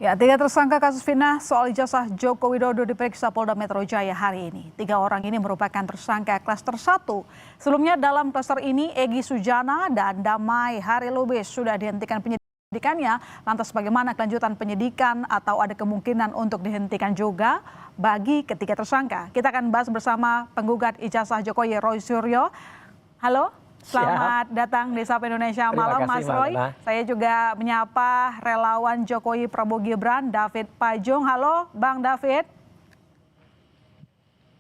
Ya, 3 tersangka kasus fitnah soal ijazah Joko Widodo diperiksa Polda Metro Jaya hari ini. 3 orang ini merupakan tersangka klaster 1. Sebelumnya dalam klaster ini Egy Sujana dan Damai Hari Lubis sudah dihentikan penyidikannya. Lantas bagaimana kelanjutan penyidikan atau ada kemungkinan untuk dihentikan juga bagi ketiga tersangka? Kita akan bahas bersama penggugat ijazah Jokowi Roy Suryo. Halo. Selamat datang di Sapa Indonesia Malam, Mas Roy. Saya juga menyapa relawan Jokowi Prabowo Gibran, David Pajung. Halo, Bang David.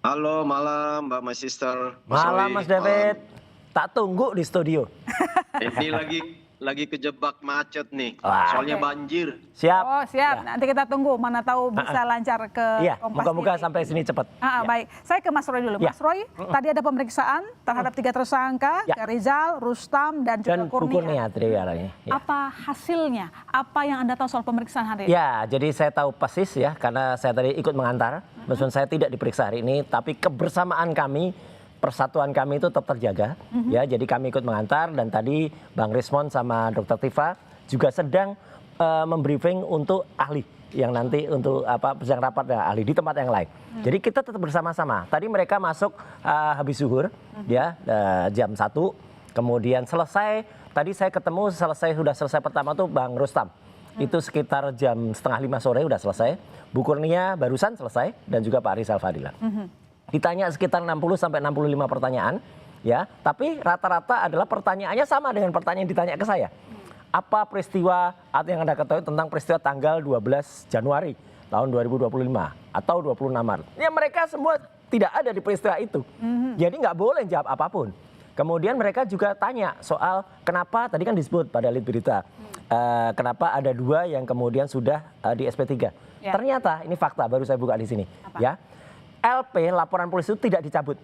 Halo, malam Mbak My Sister. Malam Mas David. Tak tunggu di studio. Ini lagi kejebak macet nih, soalnya banjir. Siap. Oh siap, nanti kita tunggu, mana tahu bisa lancar ke Kompas moga-moga TV. sampai sini cepat. Baik, saya ke Mas Roy dulu. Mas Roy, tadi ada pemeriksaan terhadap 3 tersangka, Rizal, Rustam, dan juga Kurnia. Apa hasilnya? Apa yang Anda tahu soal pemeriksaan hari ini? Ya, jadi saya tahu persis ya, karena saya tadi ikut mengantar. Meskipun saya tidak diperiksa hari ini, tapi kebersamaan kami, persatuan kami itu tetap terjaga. Ya, jadi kami ikut mengantar dan tadi Bang Rismon sama Dr. Tifa juga sedang membriefing untuk ahli yang nanti untuk sedang rapat dengan ahli di tempat yang lain. Jadi kita tetap bersama-sama. Tadi mereka masuk habis zuhur ya jam 1. Kemudian selesai, tadi saya ketemu sudah selesai pertama tuh Bang Rustam. Itu sekitar jam 4:30 sore udah selesai. Bu Kurnia barusan selesai dan juga Pak Rizal Fadila. Ditanya sekitar 60 sampai 65 pertanyaan, ya. Tapi rata-rata adalah pertanyaannya sama dengan pertanyaan yang ditanya ke saya. Apa peristiwa atau yang Anda ketahui tentang peristiwa tanggal 12 Januari tahun 2025 atau 26 Maret? Ya mereka semua tidak ada di peristiwa itu. Jadi nggak boleh jawab apapun. Kemudian mereka juga tanya soal kenapa, tadi kan disebut pada lead berita, kenapa ada 2 yang kemudian sudah di SP3. Ternyata ini fakta baru saya buka di sini. Ya. LP laporan polisi itu tidak dicabut.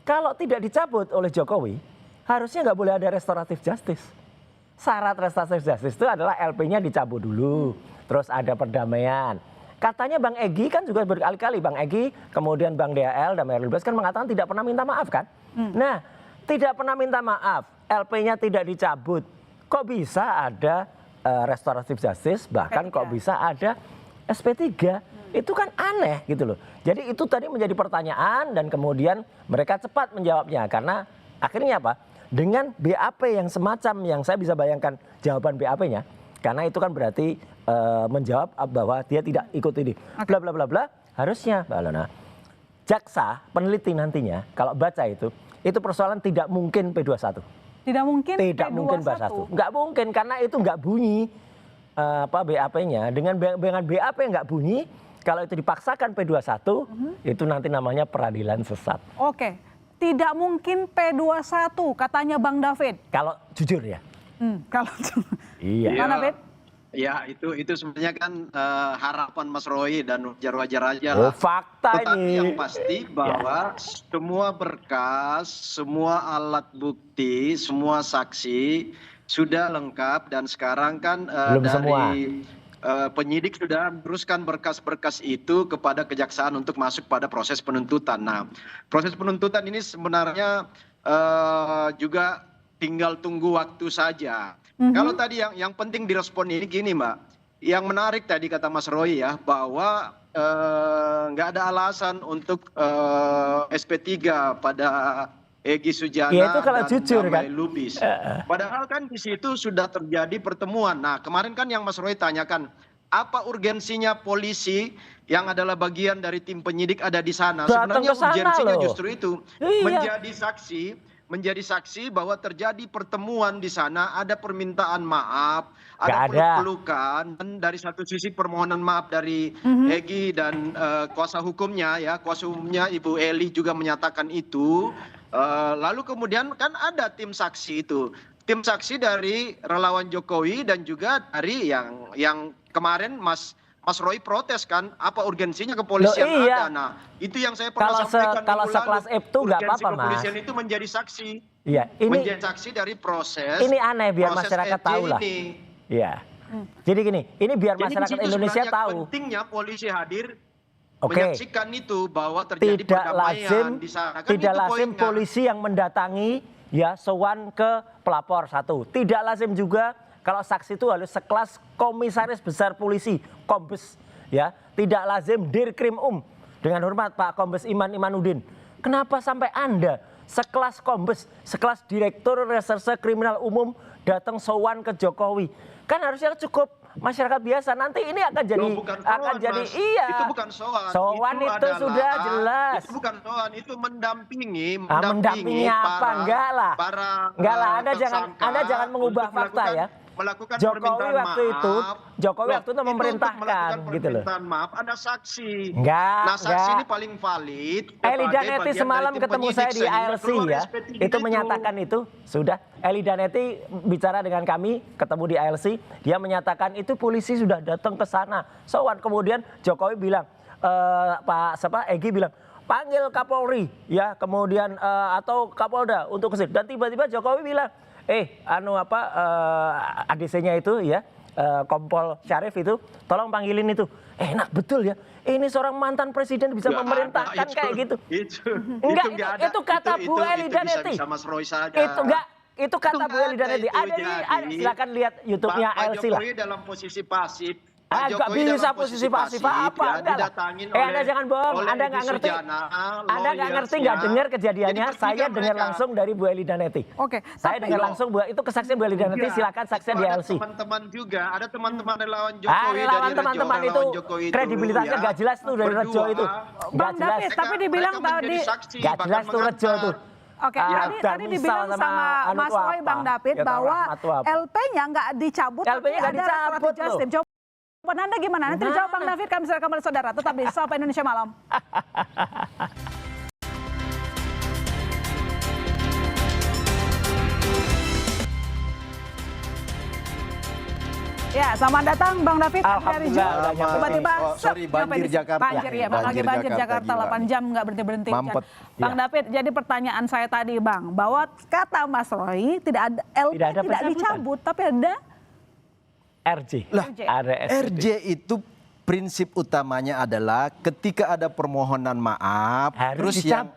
Kalau tidak dicabut oleh Jokowi, harusnya nggak boleh ada restoratif justice. Syarat restoratif justice itu adalah LP-nya dicabut dulu, terus ada perdamaian. Katanya Bang Egy kan juga berkali-kali, Bang Egy, kemudian Bang DHL dan Mayor Lubis kan mengatakan tidak pernah minta maaf kan? Nah, tidak pernah minta maaf, LP-nya tidak dicabut. Kok bisa ada restoratif justice, bahkan kok bisa ada SP3? Itu kan aneh gitu loh. Jadi itu tadi menjadi pertanyaan dan kemudian mereka cepat menjawabnya. Karena akhirnya apa? Dengan BAP yang semacam yang saya bisa bayangkan jawaban BAP-nya. Karena itu kan berarti menjawab bahwa dia tidak ikut ini. Bla bla bla bla. Harusnya Mbak Alona, jaksa peneliti nantinya kalau baca itu persoalan tidak mungkin P21. Tidak mungkin Tidak mungkin P21. Nggak mungkin karena itu nggak bunyi BAP-nya. Dengan BAP yang nggak bunyi, kalau itu dipaksakan P21, itu nanti namanya peradilan sesat. Oke, tidak mungkin P21, katanya Bang David. Kalau jujur ya. Kalau iya. Bang David? Ya, itu sebenarnya kan harapan Mas Roy dan wajar-wajar aja lah. Fakta tetapi ini. yang pasti bahwa semua berkas, semua alat bukti, semua saksi sudah lengkap dan sekarang kan Belum semua. Penyidik sudah meneruskan berkas-berkas itu kepada kejaksaan untuk masuk pada proses penuntutan. Nah, proses penuntutan ini sebenarnya juga tinggal tunggu waktu saja. Kalau tadi yang penting direspon ini gini Mbak, yang menarik tadi kata Mas Roy ya, bahwa nggak ada alasan untuk SP3 pada Egy Sujana ya, itu kalau dan jujur, Damai kan? Lubis. Padahal kan di situ sudah terjadi pertemuan. Nah kemarin kan yang Mas Roy tanyakan, apa urgensinya polisi yang adalah bagian dari tim penyidik ada di sana? Sebenarnya urgensinya justru itu, menjadi saksi bahwa terjadi pertemuan di sana, ada permintaan maaf, ada peluk-pelukan, dan dari satu sisi permohonan maaf dari Egy dan kuasa hukumnya Ibu Eli juga menyatakan itu. Lalu kemudian kan ada tim saksi itu, tim saksi dari relawan Jokowi dan juga dari yang kemarin Mas Roy protes kan, apa urgensinya kepolisian ada. Nah itu yang saya pernah sampaikan. Kalau sekelas itu nggak apa-apa Mas. Kepolisian itu menjadi saksi. Iya, menjadi saksi dari proses. Ini aneh biar masyarakat tahu lah. Iya. Jadi gini, ini biar masyarakat Indonesia tahu. Pentingnya polisi hadir. Menyaksikan itu bahwa terjadi tidak perdamaian di sana. Kan tidak lazim polisi yang mendatangi sowan ke pelapor satu. Tidak lazim juga kalau saksi itu harus sekelas Komisaris Besar Polisi, Kombes, ya, tidak lazim Dirkrim Dengan hormat Pak Kombes Iman Imanuddin. Kenapa sampai Anda sekelas Kombes, sekelas Direktur Reserse Kriminal Umum datang sowan ke Jokowi? Kan harusnya cukup masyarakat biasa. Nanti ini akan jadi iya. Itu bukan sowan. Sowan itu sudah jelas. Itu bukan sowan, itu mendampingi apa? Enggak lah. Anda jangan mengubah fakta ya. Melakukan Jokowi waktu itu memerintahkan gitu loh. Maaf, ada saksi. Enggak. Saksi ini paling valid. Eli Daneti semalam ketemu saya di ALC ya. Itu menyatakan itu sudah. Eli Daneti bicara dengan kami, ketemu di ALC, dia menyatakan itu polisi sudah datang ke sana. Sowan, kemudian Jokowi bilang, Egy bilang, panggil Kapolri ya, kemudian atau Kapolda untuk kesini. Dan tiba-tiba Jokowi bilang, ADC-nya itu ya, Kompol Syarif itu, tolong panggilin itu. Enak betul ya. Ini seorang mantan presiden bisa memerintahkan kayak gitu. Itu kata Bu Eli Daneti. Itu kata Bu Eli Daneti. Silakan lihat YouTube-nya ALC lah. Pak Jokowi dalam posisi pasif. Enggak bisa posisi pasif apa? Anda jangan bohong. Anda nggak ngerti. Anda nggak ngerti, nggak dengar kejadiannya. Saya dengar langsung dari Bu Eli Daneti. Oke. Saya dengar langsung itu kesaksian Bu Eli Daneti. Silakan saksian di ALC. Teman-teman juga, ada teman-teman relawan Jokowi relawan teman-teman itu kredibilitasnya nggak jelas tuh dari Rejo itu. Bang David, tapi dibilang tadi nggak jelas tuh Rejo tuh. Oke, tadi dibilang sama Mas Roy, Bang David, bahwa LP-nya nggak dicabut, tapi ada restoratif justice. Jawaban Anda gimana? Nanti dijawab Bang David, kami serahkan kepada saudara. Tetap di Sapa Indonesia Malam. Ya, selamat datang Bang David dari Jakarta. Tiba-tiba banjir Jakarta. Banjir Jakarta 8 jam nggak berhenti-berhenti. Bang David, jadi pertanyaan saya tadi Bang, bahwa kata Mas Roy tidak ada LP tidak dicabut, tapi ada RJ. RJ itu prinsip utamanya adalah ketika ada permohonan maaf, terus yang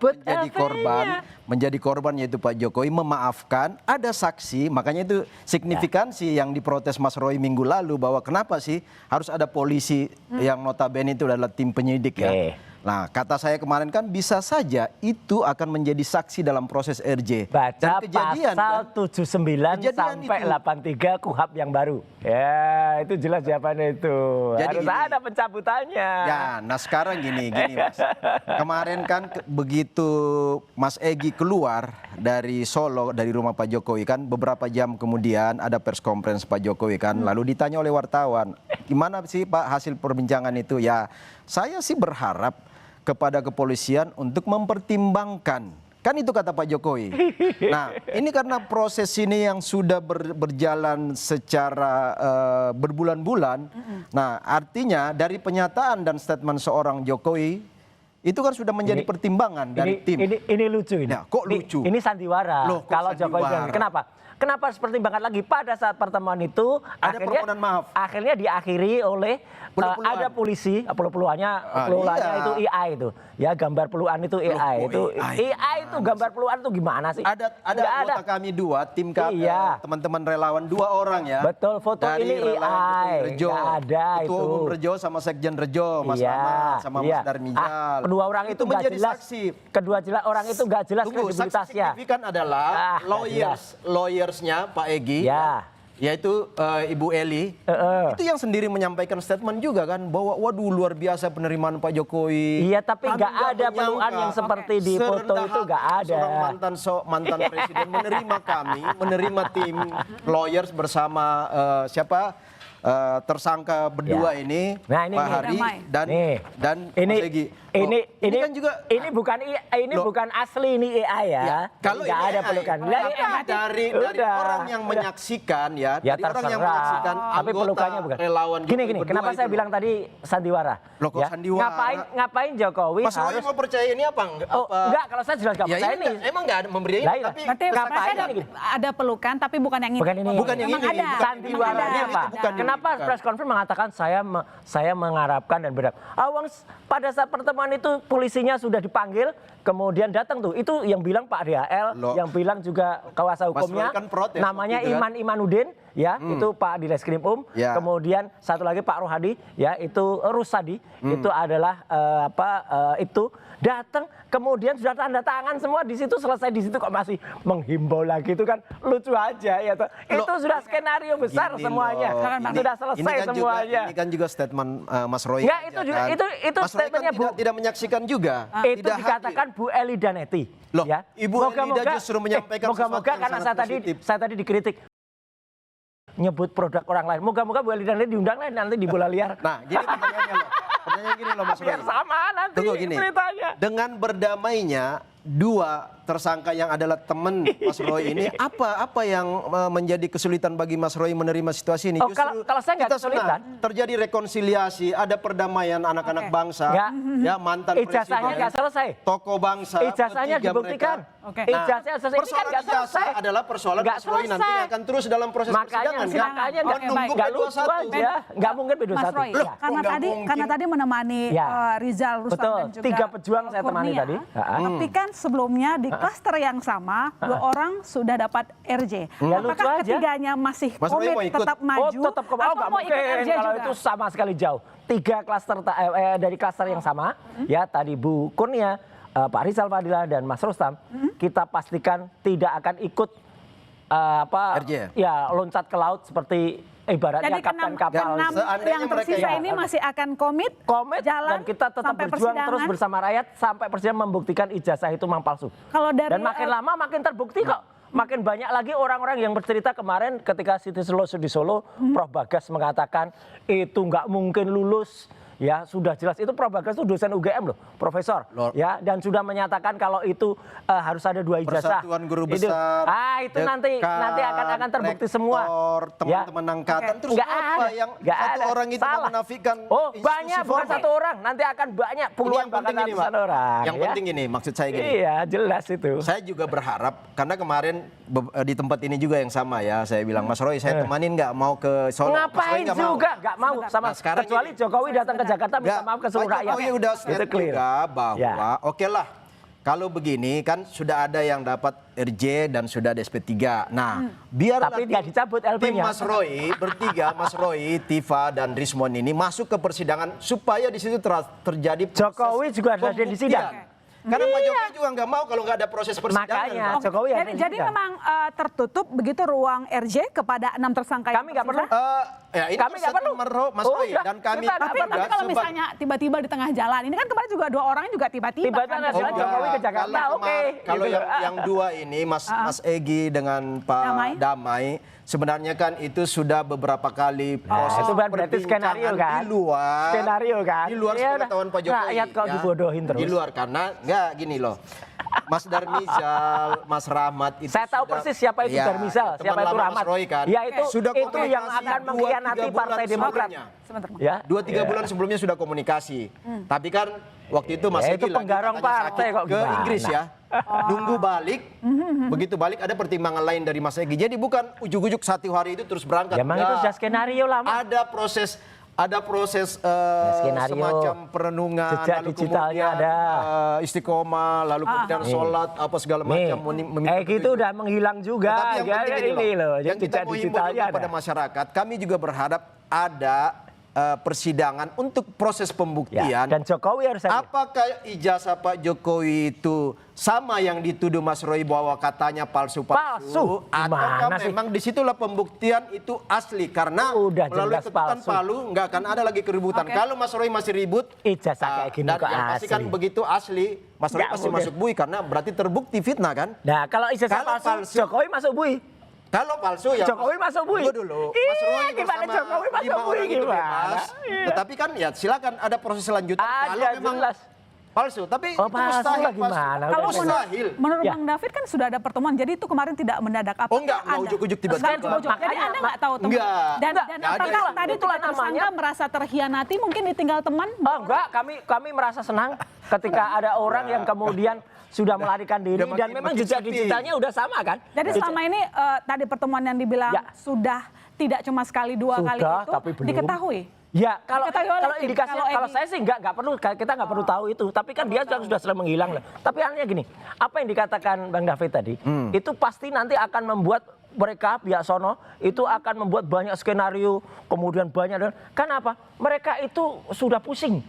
menjadi korban yaitu Pak Jokowi memaafkan, ada saksi, makanya itu signifikansi yang diprotes Mas Roy minggu lalu bahwa kenapa sih harus ada polisi yang notabene itu adalah tim penyidik ya. Nah, kata saya kemarin kan bisa saja itu akan menjadi saksi dalam proses RJ. Baca pasal 79 sampai 83 KUHP yang baru. Ya, itu jelas jawabannya itu. Jadi harus ada pencabutannya. Ya, nah sekarang gini Mas. Kemarin kan begitu Mas Egy keluar dari Solo, dari rumah Pak Jokowi kan, beberapa jam kemudian ada pers conference Pak Jokowi kan, lalu ditanya oleh wartawan, gimana sih Pak hasil perbincangan itu? Ya, saya sih berharap kepada kepolisian untuk mempertimbangkan. Kan itu kata Pak Jokowi. Nah, ini karena proses ini yang sudah berjalan secara berbulan-bulan. Nah, artinya dari pernyataan dan statement seorang Jokowi, itu kan sudah menjadi pertimbangan dari tim. Ini lucu ini. Nah, kok lucu? Ini sandiwara. Loh, kalau Jokowi bilang, kenapa? Kenapa harus pertimbangan lagi? Pada saat pertemuan itu ada permohonan maaf. Akhirnya diakhiri oleh ada polisi, peluannya itu IA itu. Ya, gambar peluan itu IA itu. IA itu gambar peluan itu gimana sih? Ada anggota kami dua, tim kami, teman-teman relawan 2 orang ya. Betul, foto dari ini IA. Rejo. Ada Ketua Umum Rejo sama Sekjen Rejo, Mas Ahmad sama Mas Darmijal. Kedua orang itu nggak jelas. Kedua orang itu nggak jelas kredibilitasnya. Saksi signifikan adalah lawyersnya Pak Egy. Yaitu Ibu Eli, itu yang sendiri menyampaikan statement juga kan bahwa waduh luar biasa penerimaan Pak Jokowi. Iya, tapi nggak ada peluang yang seperti di foto itu, nggak ada. Seorang mantan presiden menerima kami, menerima tim lawyers bersama tersangka berdua ini, Pak Hari dan Mas Egy. Ini kan juga bukan asli ini AI ya. Kalau nggak ada pelukan. Dari orang yang menyaksikan dari orang yang menyaksikan tapi pelukannya bukan. Relawan gini, kenapa saya bilang tadi sandiwara? Loh, kok sandiwara? Ngapain Jokowi Mas Roy mau percaya ini apa? Enggak, kalau saya jelas nggak percaya ini. Emang nggak ada memberi ini, tapi ngapain ada pelukan tapi bukan yang ini. Bukan yang ini. Sandiwaranya apa? Kenapa press conference mengatakan saya mengharapkan dan berharap. Pada saat pertemuan itu polisinya sudah dipanggil, kemudian datang tuh. Itu yang bilang Pak DHL, yang bilang juga kuasa hukumnya, namanya Iman Imanuddin, ya, itu Pak Direskrim Ya. kemudian satu lagi Pak Rohadi, ya, itu Rusadi, itu adalah itu datang, kemudian sudah tanda tangan semua di situ, selesai di situ kok masih menghimbau lagi, itu kan lucu aja ya. Itu sudah skenario besar semuanya, sudah selesai semuanya. Ini kan juga statement Mas Roy. Enggak, itu juga, kan? itu Mas Roy statementnya kan Bu. tidak menyaksikan juga. Itu Tidak dikatakan Bu Eli Daneti. Loh, ya. Ibu Elida justru menyampaikan sesuatu moga-moga yang karena sangat positif. saya tadi dikritik nyebut produk orang lain. Moga-moga Bu Eli Daneti diundang nanti di bola liar. Nah, gini pertanyaannya loh. Pertanyaan gini loh Mas Roy. Biar sama nanti Tunggu gini. ceritanya. Dengan berdamainya dua tersangka yang adalah teman Mas Roy ini, apa yang menjadi kesulitan bagi Mas Roy menerima situasi ini? Oh, kalau saya nggak kita senang kesulitan. terjadi rekonsiliasi, ada perdamaian anak-anak bangsa, Nggak. ya mantan Ijazahnya presiden, nggak selesai. tokoh bangsa, Ijazahnya ketiga dibuktikan. mereka. Oke. Ijazahnya selesai. Ini kan Persoalan nggak ijazah selesai. adalah persoalan Nggak Mas Roy nanti selesai. akan terus dalam proses Makanya persidangan. makanya Oke, baik. nggak lucu P21. aja, nggak mungkin Mas P21. Roy, Ya. karena tadi menemani Ya. Rizal, Rustam Betul, dan juga 3 pejuang saya temani Kurnia. tadi. Tapi kan sebelumnya di klaster yang sama 2 orang sudah dapat RJ. Ya, lucu Apakah aja. ketiganya masih Mas Roy mau komit ikut? tetap maju? tetap atau nggak mau ikut mungkin RJ kalau juga? itu sama sekali jauh. 3 klaster dari klaster yang sama, ya tadi Bu Kurnia, Pak Rizal Fadila dan Mas Rustam, kita pastikan tidak akan ikut RJ. ya loncat ke laut seperti ibaratnya Jadi kapten keenam kapal. Seandainya yang mereka tersisa ya. ini masih akan komit jalan Dan kita tetap sampai berjuang terus persidangan. bersama rakyat sampai persidangan membuktikan ijazah itu memang palsu. Kalau dari Dan makin lama makin terbukti kok. Makin banyak lagi orang-orang yang bercerita kemarin ketika Siti Solo di Solo, Prof Bagas mengatakan itu nggak mungkin lulus. Ya sudah jelas itu Prof Bagas itu dosen UGM loh, profesor. Ya dan sudah menyatakan kalau itu harus ada 2 ijazah. Persatuan Guru Itu. Besar, Itu nanti akan terbukti semua. rektor, teman-teman angkatan, terus Nggak apa ada, yang nggak satu ada. orang itu Salah. menafikan Oh institusi banyak, bukan formal? 1 orang, nanti akan banyak Ini puluhan yang bahkan penting ini, Pak. ratusan orang. Yang ya. penting ini, maksud saya gini. Iya jelas itu. Saya juga berharap, karena kemarin di tempat ini juga yang sama ya, saya bilang, Mas Roy, saya temanin nggak mau ke Solo. Mas Roy Ngapain nggak mau. juga, nggak mau sama. Nah, sekarang Kecuali gini. Jokowi datang ke Jakarta minta maaf ke seluruh Pak rakyat. Jokowi udah Itu snap clear. juga bahwa Ya. oke lah, kalau begini kan sudah ada yang dapat RJ dan sudah ada SP3. Nah, biarlah Tapi dia dicabut tim LP-nya. Mas Roy bertiga, Mas Roy, Tifa dan Rismon ini masuk ke persidangan supaya di situ terjadi proses Jokowi juga ada di pembuktian. sidang. Karena Pak Jokowi juga nggak mau kalau nggak ada proses persidangan. Makanya Pak. Jokowi ada di Jadi sidang. memang tertutup begitu ruang RJ kepada 6 tersangka Kami nggak perlu. Ya, ini Kami nggak perlu. Mas Oh, Roy udah. dan kami Kita nggak Tapi perlu. kalau misalnya tiba-tiba di tengah jalan, ini kan kemarin juga 2 orang juga tiba-tiba. Tiba-tiba kan. nasional enggak. Jokowi ke Jakarta, oke. Kalau Gitu. yang 2 ini Mas Egy dengan Pak Damai, sebenarnya kan itu sudah beberapa kali proses itu berarti skenario kan? di luar. Skenario kan? Di luar Ya pengetahuan Pak Jokowi. rakyat kok dibodohin terus. Di luar karena enggak gini loh. Mas Darmizal, Mas Rahmat itu Saya tahu sudah- persis siapa itu Ya, Darmizal, teman siapa itu lama Rahmat. Mas Roy kan. Ya itu Sudah yang komunikasi akan 2-3 mengkhianati bulan Partai Demokrat. sebelumnya. Sebentar. Ya. 2-3 bulan sebelumnya sudah komunikasi. Tapi kan waktu itu Mas Ya, Egy itu lagi penggarong katanya partai sakit kok ke gimana? Inggris ya. Nunggu balik. Begitu balik ada pertimbangan lain dari Mas Egy. Jadi bukan ujuk-ujuk 1 hari itu terus berangkat. Ya, emang itu Enggak. sudah skenario lama. Ada proses skenario, semacam perenungan, jejak lalu digitalnya kemudian ada. istiqomah, lalu kemudian sholat apa segala Nih, macam. meminta gitu petunjuk. udah menghilang juga. Tetapi yang Ya, penting ini ini loh, loh, yang kita jejak mau himbau digitalnya juga pada ada. masyarakat, kami juga berharap ada persidangan untuk proses Ya, pembuktian. dan Jokowi harus hadir. Apakah ijazah Pak Jokowi itu sama yang dituduh Mas Roy bahwa katanya palsu-palsu? Palsu? Ataukah Gimana sih? memang di situlah pembuktian itu asli? Karena Udah melalui jelas ketukan palsu. Palu nggak akan ada lagi keributan. Kalau Mas Roy masih ribut, Ijazah kayak gini dan kok yang pasti kan asli. begitu asli, Mas Roy Nggak pasti mungkin. masuk bui karena berarti terbukti fitnah kan? Nah, kalau ijazah Kalau palsu, palsu- Jokowi masuk bui. Kalau palsu ya Jokowi masuk bui. Tunggu dulu. Iya, Mas Roy gimana bersama Jokowi masuk 5 bui, orang itu gimana? bebas. Iya. Tetapi kan ya silakan ada proses selanjutnya Ada, kalau memang jelas. palsu. Tapi Oh, itu palsu mustahil lah gimana? palsu. Kalau Udah mustahil. menurut Ya. Bang David kan sudah ada pertemuan, jadi itu kemarin tidak mendadak. Apa Oh, enggak ujuk-ujuk tiba-tiba. Jadi Makanya, Anda nggak tahu teman. Enggak. Dan Enggak ada. apakah tadi Itulah tiga tersangka namanya. merasa terkhianati mungkin ditinggal teman? Oh enggak, kami merasa senang ketika ada orang yang kemudian sudah melarikan diri udah dan makin- memang makin jejak sepi. digitalnya udah sama kan? Jadi selama ini tadi pertemuan yang dibilang Ya. sudah tidak cuma sekali 2 kali Sudah, itu tapi belum. diketahui. Ya kalau Diketahui oleh tim, indikasi kalau kalau Egy. saya sih nggak perlu, kita nggak perlu tahu itu. Tapi kan dia sudah sering menghilang lah. Tapi halnya gini, apa yang dikatakan Bang David tadi itu pasti nanti akan membuat mereka pihak sono itu akan membuat banyak skenario, kemudian banyak. Kenapa? Mereka itu sudah pusing.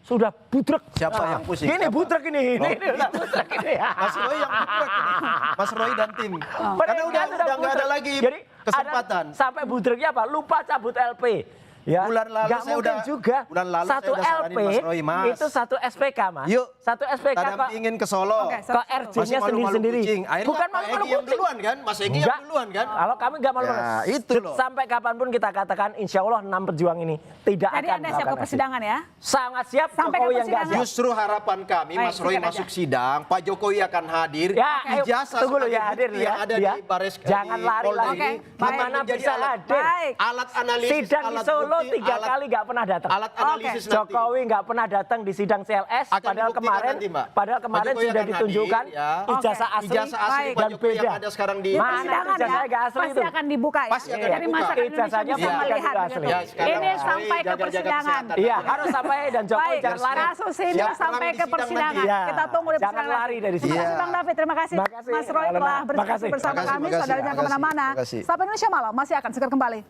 Sudah budrek. Siapa yang pusing? Ini Siapa? budrek ini. Ini udah budrek ini. Mas Roy yang budrek ini. Mas Roy dan tim. Karena Mereka udah nggak ada budrek. lagi Jadi kesempatan. sampai budreknya apa? Lupa cabut LP. Ya, Bulan lalu nggak saya mungkin udah- juga bulan lalu satu saya udah saranin LP Mas Roy, Mas. itu satu SPK, Mas. Yuk, Satu SPK Tadam kok. ingin ke Solo. Oke, Kok RJ-nya sendiri-sendiri. Akhirnya Bukan Pak malu-malu Egy yang kucing. duluan kan? Mas Egy Enggak. yang duluan kan? Kalau kami nggak malu-malu. Ya, itu loh. Sampai kapanpun kita katakan, insya Allah 6 pejuang ini tidak Jadi akan Anda siap ke melakukan persidangan ya? aksi. Sangat siap. Sampai ke Jokowi yang nggak persidangan. siap. Justru harapan kami Baik, Mas Roy sikat masuk aja. sidang, Pak Jokowi akan hadir. Ya, ayo, Ijazah tunggu dulu sebagai ya, hadir bukti ya, yang ada dia. di Baris Jangan di lari Polda lagi. ini Oke, akan Gimana menjadi bisa hadir? Baik. alat analisis, Sidang di alat Solo bukti, 3 alat- kali nggak pernah datang. alat analisis nanti. Jokowi nggak pernah datang di sidang CLS, Akan padahal dibuktikan kemarin, nanti, Mbak. padahal kemarin Pak Jokowi sudah akan ditunjukkan hadir, ya. ijazah Oke. asli, Ijazah asli Baik. Pak dan Jokowi beda. yang ada sekarang di Mana Persidangan ijazahnya nggak ya? asli Pasti itu? akan dibuka ya? Pasti akan Jadi dibuka. masyarakat Indonesia Ijazahnya bisa bukan melihat juga begitu. asli. Ya, sekarang Ini Mas Roy sampai ke jaga-jaga persidangan. kesehatan. Iya, harus sampai dan Jokowi Baik, jangan lari. kasus ini Siap, sampai perang di ke sidang persidangan. nanti. Iya, Kita tunggu di jangan persidangan. lari dari Terima sini. kasih Bang David, terima kasih Makasih, Mas Roy Alena. telah berdiskusi Makasih. bersama Makasih, kami. makasih, Saudara jangan makasih, kemana-mana. makasih. Sapa Indonesia Malam masih akan segera kembali.